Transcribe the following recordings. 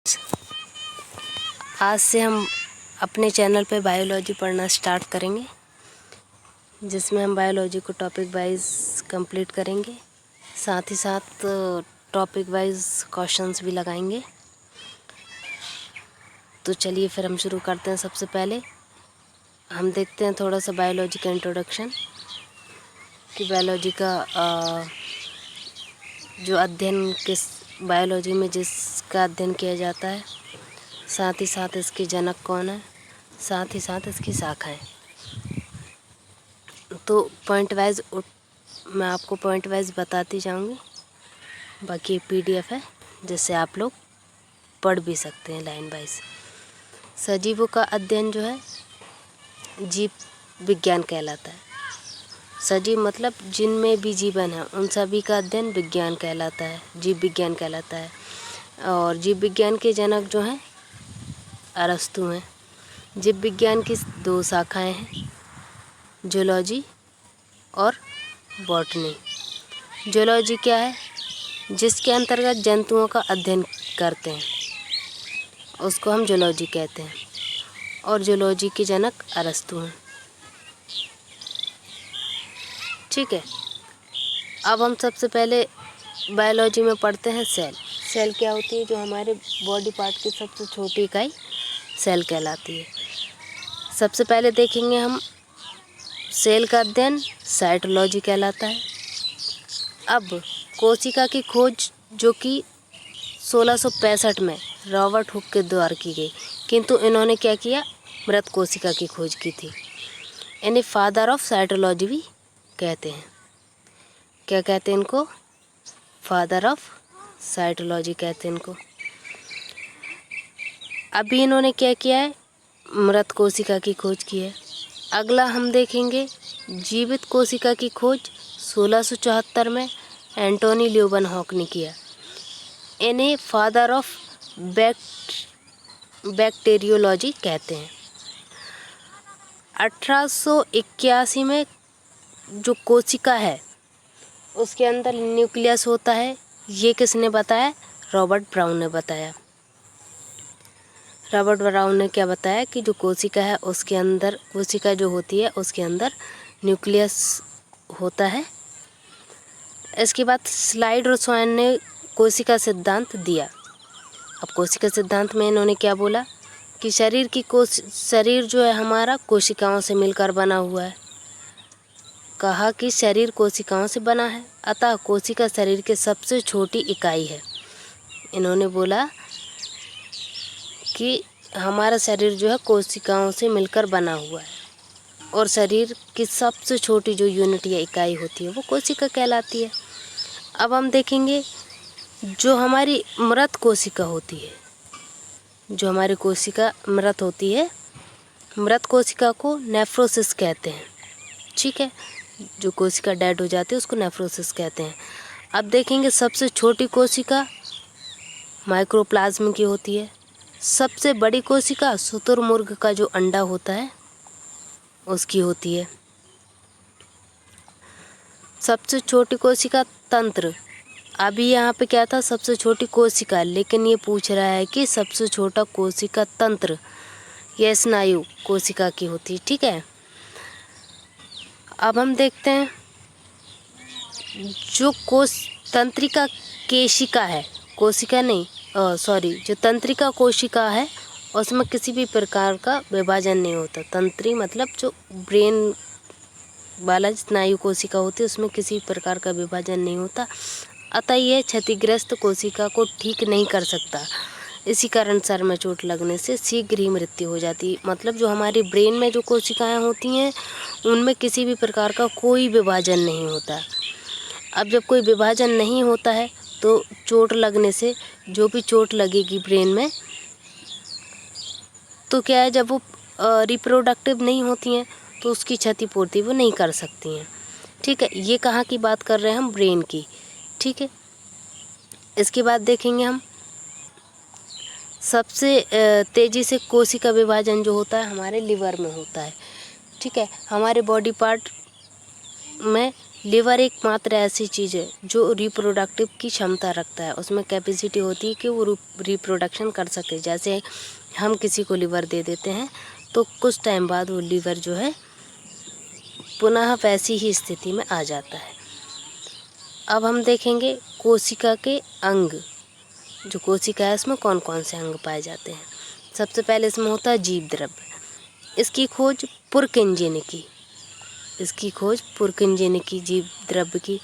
आज से हम अपने चैनल पे बायोलॉजी पढ़ना स्टार्ट करेंगे, जिसमें हम बायोलॉजी को टॉपिक वाइज कंप्लीट करेंगे। साथ ही साथ टॉपिक वाइज क्वेश्चंस भी लगाएंगे। तो चलिए फिर हम शुरू करते हैं। सबसे पहले हम देखते हैं थोड़ा सा बायोलॉजी का इंट्रोडक्शन, कि बायोलॉजी का जो अध्ययन किस बायोलॉजी में जिसका अध्ययन किया जाता है, साथ ही साथ इसके जनक कौन है, साथ ही साथ इसकी शाखाएं। तो पॉइंट वाइज मैं आपको पॉइंट वाइज बताती जाऊंगी। बाकी PDF है जिससे आप लोग पढ़ भी सकते हैं लाइन वाइज। सजीवों का अध्ययन जो है जीव विज्ञान कहलाता है। सजीव मतलब जिनमें भी जीवन है उन सभी का अध्ययन विज्ञान कहलाता है, जीव विज्ञान कहलाता है। और जीव विज्ञान के जनक जो हैं अरस्तु हैं। जीव विज्ञान की 2 शाखाएं हैं, जूलॉजी और बॉटनी। जूलॉजी क्या है? जिसके अंतर्गत जंतुओं का अध्ययन करते हैं, उसको हम जूलॉजी कहते हैं। और जूलॉजी के जनक अरस्तु हैं। ठीक है। अब हम सबसे पहले बायोलॉजी में पढ़ते हैं सेल। सेल क्या होती है? जो हमारे बॉडी पार्ट की सबसे छोटी इकाई सेल कहलाती है। सबसे पहले देखेंगे हम सेल का अध्ययन साइटोलॉजी कहलाता है। अब कोशिका की खोज जो कि 1665 में रॉबर्ट हुक के द्वारा की गई, किंतु इन्होंने क्या किया? मृत कोशिका की खोज की थी। इन्हें फादर ऑफ साइटोलॉजी भी कहते हैं। क्या कहते हैं इनको? फादर ऑफ साइटोलॉजी कहते हैं इनको। अभी इन्होंने क्या किया है? मृत कोशिका की खोज की है। अगला हम देखेंगे जीवित कोशिका की खोज 1674 में एंटोनी ल्यूवेनहॉक ने किया। इन्हें फादर ऑफ बैक्टीरियोलॉजी कहते हैं। 1881 में जो कोशिका है उसके अंदर न्यूक्लियस होता है, ये किसने बताया? रॉबर्ट ब्राउन ने बताया। रॉबर्ट ब्राउन ने क्या बताया कि जो कोशिका है उसके अंदर, कोशिका जो होती है उसके अंदर न्यूक्लियस होता है। इसके बाद स्लाइड रोसोइन ने कोशिका सिद्धांत दिया। अब कोशिका सिद्धांत में इन्होंने क्या बोला कि शरीर जो है हमारा कोशिकाओं से मिलकर बना हुआ है। कहा कि शरीर कोशिकाओं से बना है, अतः कोशिका शरीर की सबसे छोटी इकाई है। इन्होंने बोला कि हमारा शरीर जो है कोशिकाओं से मिलकर बना हुआ है, और शरीर की सबसे छोटी जो यूनिट या इकाई होती है वो कोशिका कहलाती है। अब हम देखेंगे जो हमारी मृत कोशिका होती है, जो हमारी कोशिका मृत होती है, मृत कोशिका को नेफ्रोसिस कहते हैं। ठीक है। जो कोशिका डेड हो जाती है उसको नेफ्रोसिस कहते हैं। अब देखेंगे सबसे छोटी कोशिका माइक्रोप्लाज्म की होती है। सबसे बड़ी कोशिका शुतुरमुर्ग का जो अंडा होता है उसकी होती है। सबसे छोटी कोशिका तंत्र। अभी यहाँ पे क्या था? सबसे छोटी कोशिका, लेकिन ये पूछ रहा है कि सबसे छोटा कोशिका तंत्र या स्नायु कोशिका की होती है। ठीक है। अब हम देखते हैं जो तंत्रिका केशिका है, कोशिका नहीं, जो तंत्रिका कोशिका है उसमें किसी भी प्रकार का विभाजन नहीं होता। तंत्री मतलब जो ब्रेन वाला स्नायु कोशिका होती है उसमें किसी प्रकार का विभाजन नहीं होता, अतः यह क्षतिग्रस्त कोशिका को ठीक नहीं कर सकता। इसी कारण सर में चोट लगने से शीघ्र ही मृत्यु हो जाती है। मतलब जो हमारी ब्रेन में जो कोशिकाएं होती हैं उनमें किसी भी प्रकार का कोई विभाजन नहीं होता। अब जब कोई विभाजन नहीं होता है तो चोट लगने से, जो भी चोट लगेगी ब्रेन में, तो क्या है, जब वो रिप्रोडक्टिव नहीं होती हैं तो उसकी क्षतिपूर्ति वो नहीं कर सकती हैं। ठीक है। ये कहाँ की बात कर रहे हैं हम? ब्रेन की। ठीक है। इसके बाद देखेंगे हम सबसे तेज़ी से कोशिका विभाजन जो होता है हमारे लिवर में होता है। ठीक है। हमारे बॉडी पार्ट में लीवर एकमात्र ऐसी चीज़ है जो रिप्रोडक्टिव की क्षमता रखता है, उसमें कैपेसिटी होती है कि वो रिप्रोडक्शन कर सके। जैसे हम किसी को लीवर दे देते हैं तो कुछ टाइम बाद वो लीवर जो है पुनः वैसी ही स्थिति में आ जाता है। अब हम देखेंगे कोशिका के अंग। जो कोशिका है उसमें कौन कौन से अंग पाए जाते हैं। सबसे पहले इसमें होता है जीव द्रव्य। इसकी खोज पुरकिंजे ने की। जीव द्रव्य की।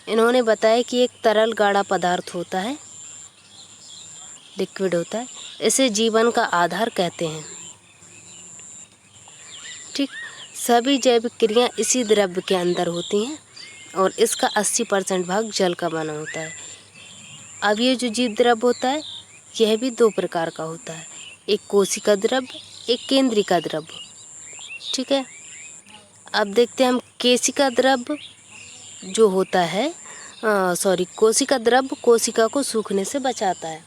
इन्होंने बताया कि एक तरल गाढ़ा पदार्थ होता है, लिक्विड होता है, इसे जीवन का आधार कहते हैं। ठीक, सभी जैविक क्रिया इसी द्रव्य के अंदर होती हैं और इसका 80% भाग जल का बना होता है। अब ये जो जीव द्रव्य होता है यह भी 2 प्रकार का होता है, एक कोशिका द्रव्य, एक केंद्रिका द्रव्य। ठीक है, अब देखते हैं हम केशिका द्रव्य जो होता है कोशिका द्रव्य कोशिका को सूखने से बचाता है।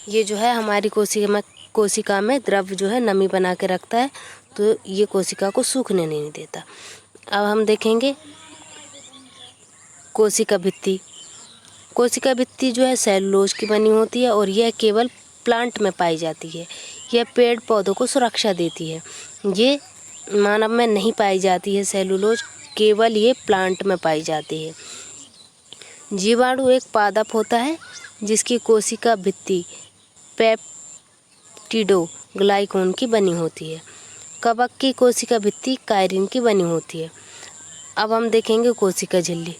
ये जो है हमारी कोशिका में द्रव्य जो है नमी बना के रखता है, तो ये कोशिका को सूखने नहीं देता। अब हम देखेंगे कोशिका भित्ति। कोशिका भित्ति जो है सेलुलोज की बनी होती है और यह केवल प्लांट में पाई जाती है। यह पेड़ पौधों को सुरक्षा देती है। ये मानव में नहीं पाई जाती है सेलुलोज, केवल ये प्लांट में पाई जाती है। जीवाणु एक पादप होता है जिसकी कोशिका भित्ति पेप्टिडोग्लाइकॉन की बनी होती है। कवक की कोशिका भित्ति कायरिन की बनी होती है। अब हम देखेंगे कोशिका झिल्ली।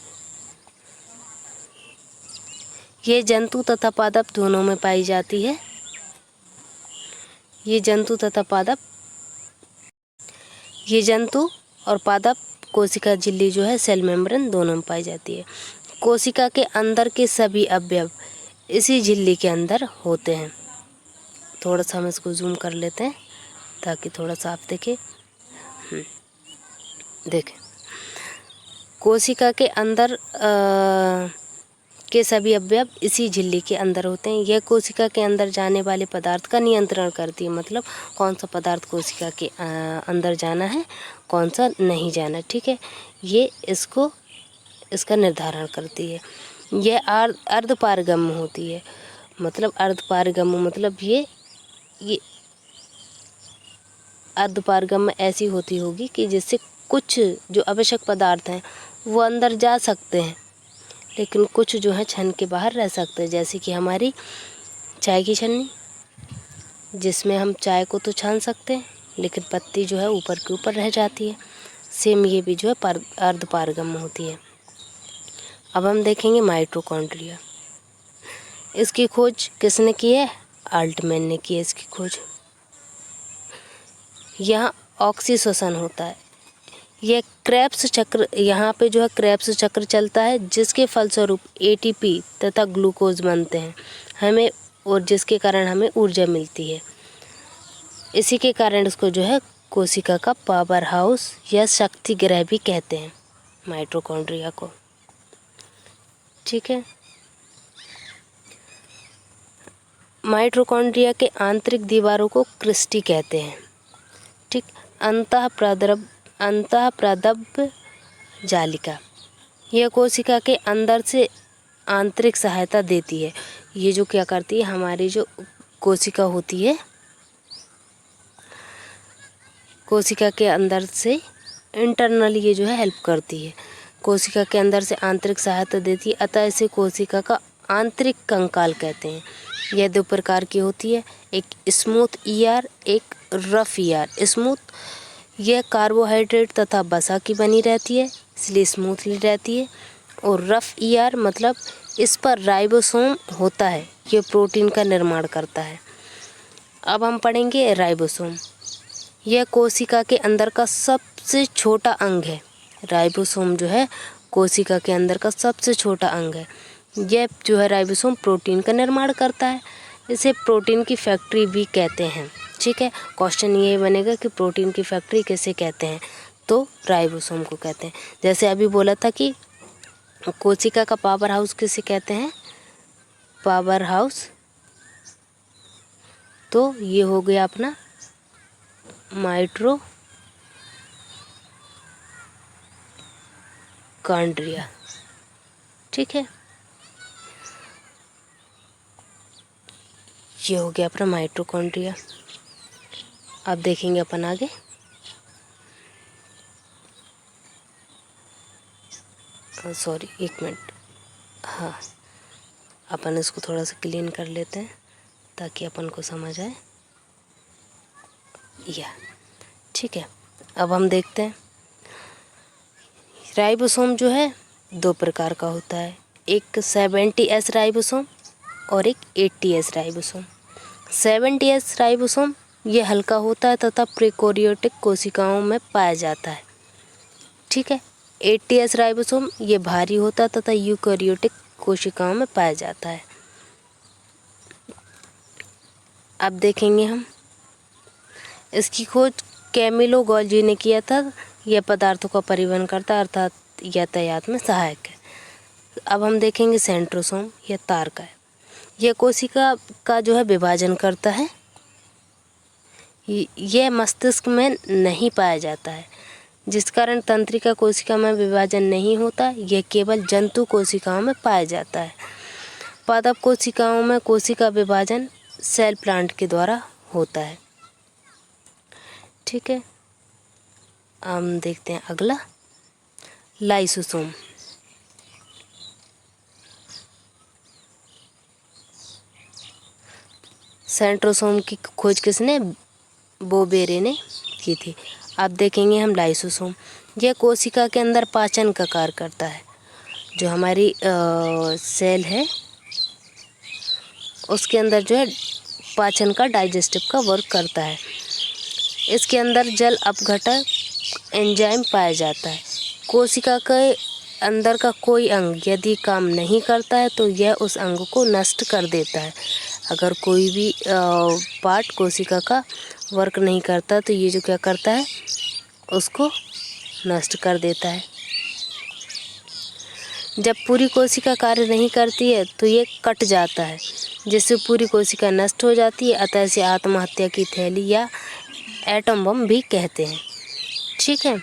ये जंतु तथा पादप दोनों में पाई जाती है। ये जंतु और पादप कोशिका झिल्ली जो है सेल मेम्ब्रेन दोनों में पाई जाती है। कोशिका के अंदर के सभी अवयव इसी झिल्ली के अंदर होते हैं। थोड़ा सा हम इसको जूम कर लेते हैं ताकि थोड़ा सा आप देखें। देखें, कोशिका के अंदर के सभी अवयव इसी झिल्ली के अंदर होते हैं। यह कोशिका के अंदर जाने वाले पदार्थ का नियंत्रण करती है, मतलब कौन सा पदार्थ कोशिका के अंदर जाना है, कौन सा नहीं जाना। ठीक है, ये इसका निर्धारण करती है। यह अर्धपारगम्य होती है, मतलब अर्धपारगम्य मतलब ये अर्धपारगम्य ऐसी होती होगी कि जिससे कुछ जो आवश्यक पदार्थ हैं वो अंदर जा सकते हैं, लेकिन कुछ जो है छन के बाहर रह सकते हैं। जैसे कि हमारी चाय की छन्नी, जिसमें हम चाय को तो छान सकते हैं लेकिन पत्ती जो है ऊपर के ऊपर रह जाती है। सेम ये भी जो है अर्धपारगम्य होती है। अब हम देखेंगे माइटोकॉन्ड्रिया। इसकी खोज किसने की है? अल्टमैन ने की है इसकी खोज। यहाँ ऑक्सीश्वसन होता है। यह क्रेब्स चक्र, यहाँ पे जो है क्रेब्स चक्र चलता है, जिसके फलस्वरूप एटीपी तथा ग्लूकोज बनते हैं हमें, और जिसके कारण हमें ऊर्जा मिलती है। इसी के कारण इसको जो है कोशिका का पावर हाउस या शक्ति ग्रह भी कहते हैं, माइटोकॉन्ड्रिया को। ठीक है, माइटोकॉन्ड्रिया के आंतरिक दीवारों को क्रिस्टी कहते हैं। ठीक, अंतःप्रदब्ध जालिका, यह कोशिका के अंदर से आंतरिक सहायता देती है। ये जो क्या करती है, हमारी जो कोशिका होती है, कोशिका के अंदर से इंटरनली ये जो है हेल्प करती है, कोशिका के अंदर से आंतरिक सहायता देती है, अतः इसे कोशिका का आंतरिक कंकाल कहते हैं। यह 2 प्रकार की होती है, एक स्मूथ ईआर, एक रफ ईआर। स्मूथ यह कार्बोहाइड्रेट तथा वसा की बनी रहती है, इसलिए स्मूथली रहती है, और रफ ईआर मतलब इस पर राइबोसोम होता है, यह प्रोटीन का निर्माण करता है। अब हम पढ़ेंगे राइबोसोम। यह कोशिका के अंदर का सबसे छोटा अंग है। राइबोसोम जो है कोशिका के अंदर का सबसे छोटा अंग है। यह जो है राइबोसोम प्रोटीन का निर्माण करता है, इसे प्रोटीन की फैक्ट्री भी कहते हैं। ठीक है, क्वेश्चन ये बनेगा कि प्रोटीन की फैक्ट्री किसे कहते हैं, तो राइबोसोम को कहते हैं। जैसे अभी बोला था कि कोशिका का पावर हाउस किसे कहते हैं, पावर हाउस, तो ये हो गया अपना माइटोकॉन्ड्रिया। ठीक है, ये हो गया अपना माइटोकॉन्ड्रिया। अब देखेंगे अपन आगे। सॉरी, एक मिनट। हाँ, अपन इसको थोड़ा सा क्लीन कर लेते हैं ताकि अपन को समझ आए। या ठीक है, अब हम देखते हैं। राइबोसोम जो है 2 प्रकार का होता है, एक 70S राइबोसोम और एक 80S राइबोसोम। 70S राइबोसोम ये हल्का होता है तथा प्रीकोरियोटिक कोशिकाओं में पाया जाता है। ठीक है, 80S राइबोसोम ये भारी होता है तथा यूकेरियोटिक कोशिकाओं में पाया जाता है। अब देखेंगे हम, इसकी खोज कैमिलो गोल्जी ने किया था। यह पदार्थों का परिवहन करता है अर्थात यातायात में सहायक है। अब हम देखेंगे सेंट्रोसोम, यह तारक है। यह कोशिका का जो है विभाजन करता है। यह मस्तिष्क में नहीं पाया जाता है, जिस कारण तंत्रिका कोशिका में विभाजन नहीं होता। यह केवल जंतु कोशिकाओं में पाया जाता है। पादप कोशिकाओं में कोशिका विभाजन सेल प्लांट के द्वारा होता है। ठीक है, हम देखते हैं अगला, लाइसोसोम। सेंट्रोसोम की खोज किसने? बोबेरे ने की थी। अब देखेंगे हम लाइसोसोम। यह कोशिका के अंदर पाचन का कार्य करता है। जो हमारी सेल है उसके अंदर जो है पाचन का, डाइजेस्टिव का वर्क करता है। इसके अंदर जल अपघटक एंजाइम पाया जाता है। कोशिका के अंदर का कोई अंग यदि काम नहीं करता है तो यह उस अंग को नष्ट कर देता है। अगर कोई भी पार्ट कोशिका का वर्क नहीं करता तो ये जो क्या करता है, उसको नष्ट कर देता है। जब पूरी कोशिका कार्य नहीं करती है तो ये कट जाता है, जिससे पूरी कोशिका नष्ट हो जाती है। अतः इसे आत्महत्या की थैली या एटम बम भी कहते हैं। ठीक है,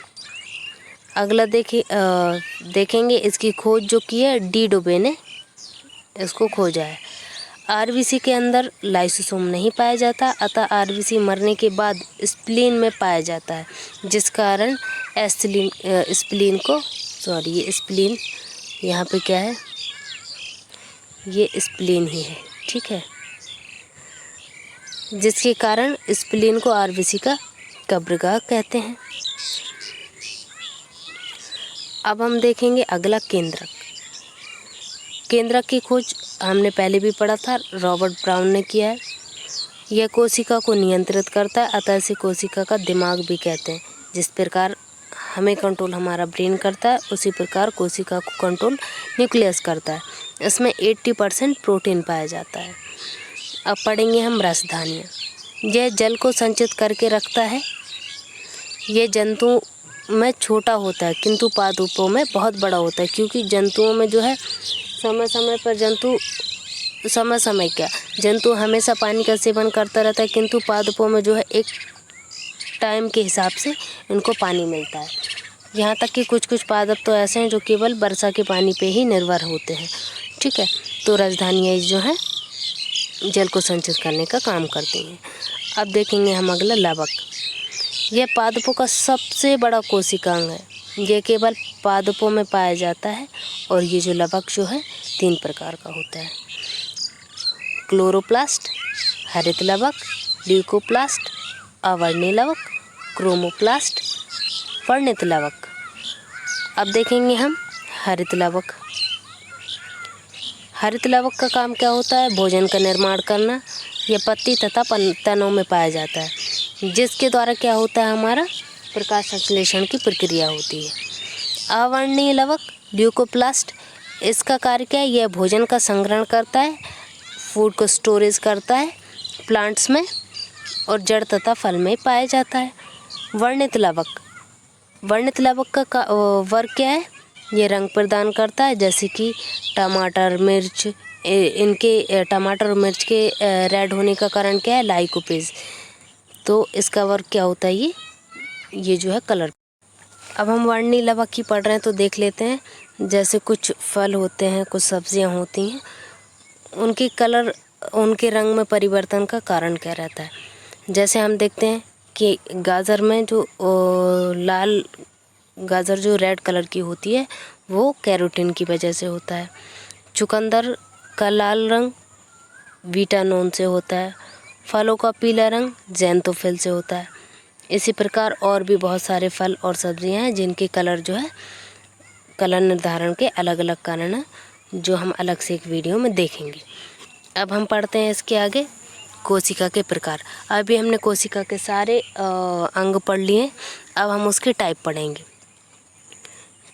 अगला देखेंगे इसकी खोज जो की है डी डुबे ने इसको खोजा है। आरबीसी के अंदर लाइसोसोम नहीं पाया जाता, अतः आरबीसी मरने के बाद स्प्लीन में पाया जाता है, जिस कारण स्प्लीन को, सॉरी ये स्प्लीन यहाँ पे क्या है, ये स्प्लीन ही है। ठीक है, जिसके कारण स्प्लीन को आरबीसी का कब्रगाह कहते हैं। अब हम देखेंगे अगला केंद्रक। केंद्रक की खोज हमने पहले भी पढ़ा था, रॉबर्ट ब्राउन ने किया है। यह कोशिका को नियंत्रित करता है, अतः इसे कोशिका का दिमाग भी कहते हैं। जिस प्रकार हमें कंट्रोल हमारा ब्रेन करता है, उसी प्रकार कोशिका को कंट्रोल न्यूक्लियस करता है। इसमें 80% प्रोटीन पाया जाता है। अब पढ़ेंगे हम रसधानियाँ। यह जल को संचित करके रखता है। यह जंतु में छोटा होता है किंतु पादपों में बहुत बड़ा होता है, क्योंकि जंतुओं में जो है समय समय जंतु हमेशा पानी का सेवन करता रहता है, किंतु पादपों में जो है एक टाइम के हिसाब से उनको पानी मिलता है। यहाँ तक कि कुछ पादप तो ऐसे हैं जो केवल वर्षा के पानी पे ही निर्भर होते हैं। ठीक है, तो राजधानियाँ जो हैं जल को संचित करने का काम करती हैं। अब देखेंगे हम अगला लवक। यह पादपों का सबसे बड़ा कोशिकांग है। यह केवल पादपों में पाया जाता है और ये जो लवक जो है 3 प्रकार का होता है, क्लोरोप्लास्ट, हरित लवक, ल्यूकोप्लास्ट, अवर्णीय लवक, क्रोमोप्लास्ट, वर्णित लवक। अब देखेंगे हम हरित लवक। हरित लवक का काम क्या होता है? भोजन का निर्माण करना। यह पत्ती तथा तनों में पाया जाता है, जिसके द्वारा क्या होता है, हमारा प्रकाश संश्लेषण की प्रक्रिया होती है। अवर्णीय लवक ल्यूकोप्लास्ट, इसका कार्य क्या है? यह भोजन का संग्रहण करता है, फूड को स्टोरेज करता है प्लांट्स में और जड़ तथा फल में पाया जाता है। वर्णित लवक का वर्क क्या है? ये रंग प्रदान करता है, जैसे कि टमाटर, मिर्च। इनके टमाटर और मिर्च के रेड होने का कारण क्या है? लाइकोपेज। तो इसका वर्क क्या होता है? ये जो है कलर। अब हम वर्णिलवाक्य पढ़ रहे हैं तो देख लेते हैं। जैसे कुछ फल होते हैं, कुछ सब्जियां होती हैं, उनकी कलर, उनके रंग में परिवर्तन का कारण क्या रहता है। जैसे हम देखते हैं कि गाजर में जो लाल गाजर जो रेड कलर की होती है वो कैरोटीन की वजह से होता है। चुकंदर का लाल रंग विटानोन से होता है। फलों का पीला रंग ज़ैंथोफिल से होता है। इसी प्रकार और भी बहुत सारे फल और सब्जियां हैं जिनके कलर जो है, कलर निर्धारण के अलग अलग कारण हैं, जो हम अलग से एक वीडियो में देखेंगे। अब हम पढ़ते हैं इसके आगे कोशिका के प्रकार। अभी हमने कोशिका के सारे अंग पढ़ लिए। अब हम उसके टाइप पढ़ेंगे।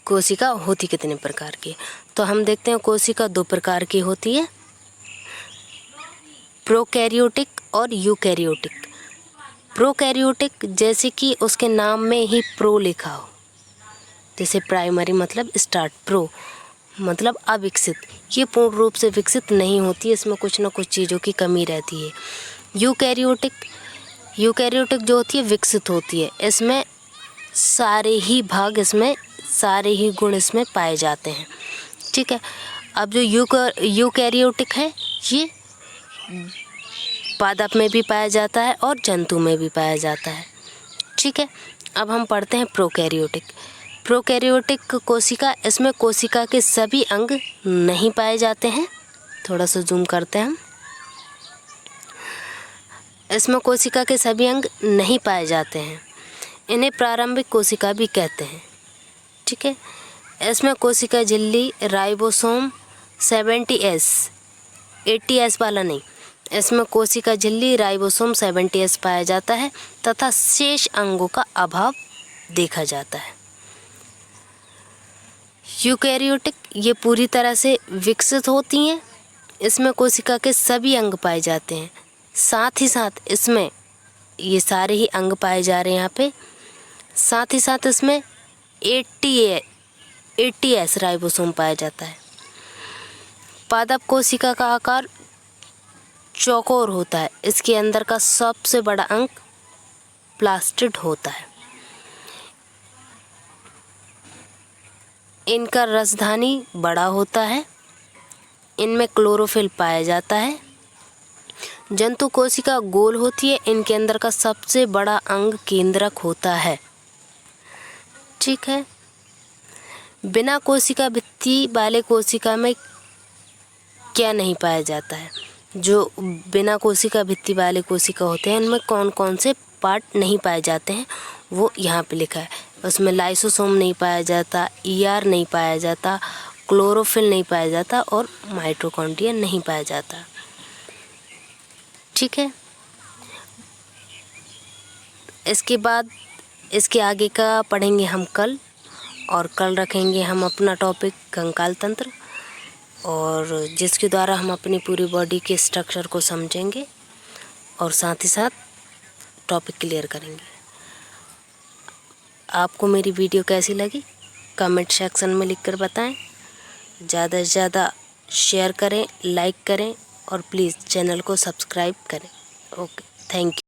कोशिका होती कितने प्रकार की, तो हम देखते हैं कोशिका 2 प्रकार की होती है, प्रोकैरियोटिक और यूकैरियोटिक। प्रोकैरियोटिक जैसे कि उसके नाम में ही प्रो लिखा हो, जैसे प्राइमरी मतलब स्टार्ट, प्रो मतलब अविकसित, ये पूर्ण रूप से विकसित नहीं होती है, इसमें कुछ ना कुछ चीज़ों की कमी रहती है। यूकैरियोटिक जो होती है विकसित होती है, इसमें सारे ही भाग, इसमें सारे ही गुण इसमें पाए जाते हैं। ठीक है। अब जो यूकैरियोटिक है ये पादप में भी पाया जाता है और जंतु में भी पाया जाता है। ठीक है। अब हम पढ़ते हैं प्रोकैरियोटिक। प्रोकैरियोटिक कोशिका, इसमें कोशिका के सभी अंग नहीं पाए जाते हैं। थोड़ा सा जूम करते हैं हम। इसमें कोशिका के सभी अंग नहीं पाए जाते हैं। इन्हें प्रारंभिक कोशिका भी कहते हैं। ठीक है। इसमें कोशिका झिल्ली, राइबोसोम 70S, 80S वाला नहीं, इसमें कोशिका झिल्ली, राइबोसोम 70S पाया जाता है तथा शेष अंगों का अभाव देखा जाता है। यूकैरियोटिक ये पूरी तरह से विकसित होती हैं। इसमें कोशिका के सभी अंग पाए जाते हैं, साथ ही साथ इसमें ये सारे ही अंग पाए जा रहे हैं यहाँ पे। साथ ही साथ इसमें 80S राइबोसोम पाया जाता है। पादप कोशिका का आकार चौकोर होता है। इसके अंदर का सबसे बड़ा अंग प्लास्टिड होता है। इनका रसधानी बड़ा होता है। इनमें क्लोरोफिल पाया जाता है। जंतु कोशिका गोल होती है। इनके अंदर का सबसे बड़ा अंग केंद्रक होता है। ठीक है। बिना कोशिका भित्ति वाले कोशिका में क्या नहीं पाया जाता है। जो बिना कोशिका भित्ति वाले कोशिका होते हैं, इनमें कौन कौन से पार्ट नहीं पाए जाते हैं वो यहाँ पे लिखा है। उसमें लाइसोसोम नहीं पाया जाता, ER नहीं पाया जाता, क्लोरोफिल नहीं पाया जाता और माइटोकॉन्ड्रिया नहीं पाया जाता। ठीक है। इसके बाद इसके आगे का पढ़ेंगे हम कल, और कल रखेंगे हम अपना टॉपिक कंकाल तंत्र, और जिसके द्वारा हम अपनी पूरी बॉडी के स्ट्रक्चर को समझेंगे और साथ ही साथ टॉपिक क्लियर करेंगे। आपको मेरी वीडियो कैसी लगी कमेंट सेक्शन में लिखकर बताएं। ज़्यादा से ज़्यादा शेयर करें, लाइक करें और प्लीज़ चैनल को सब्सक्राइब करें। Okay, thank you.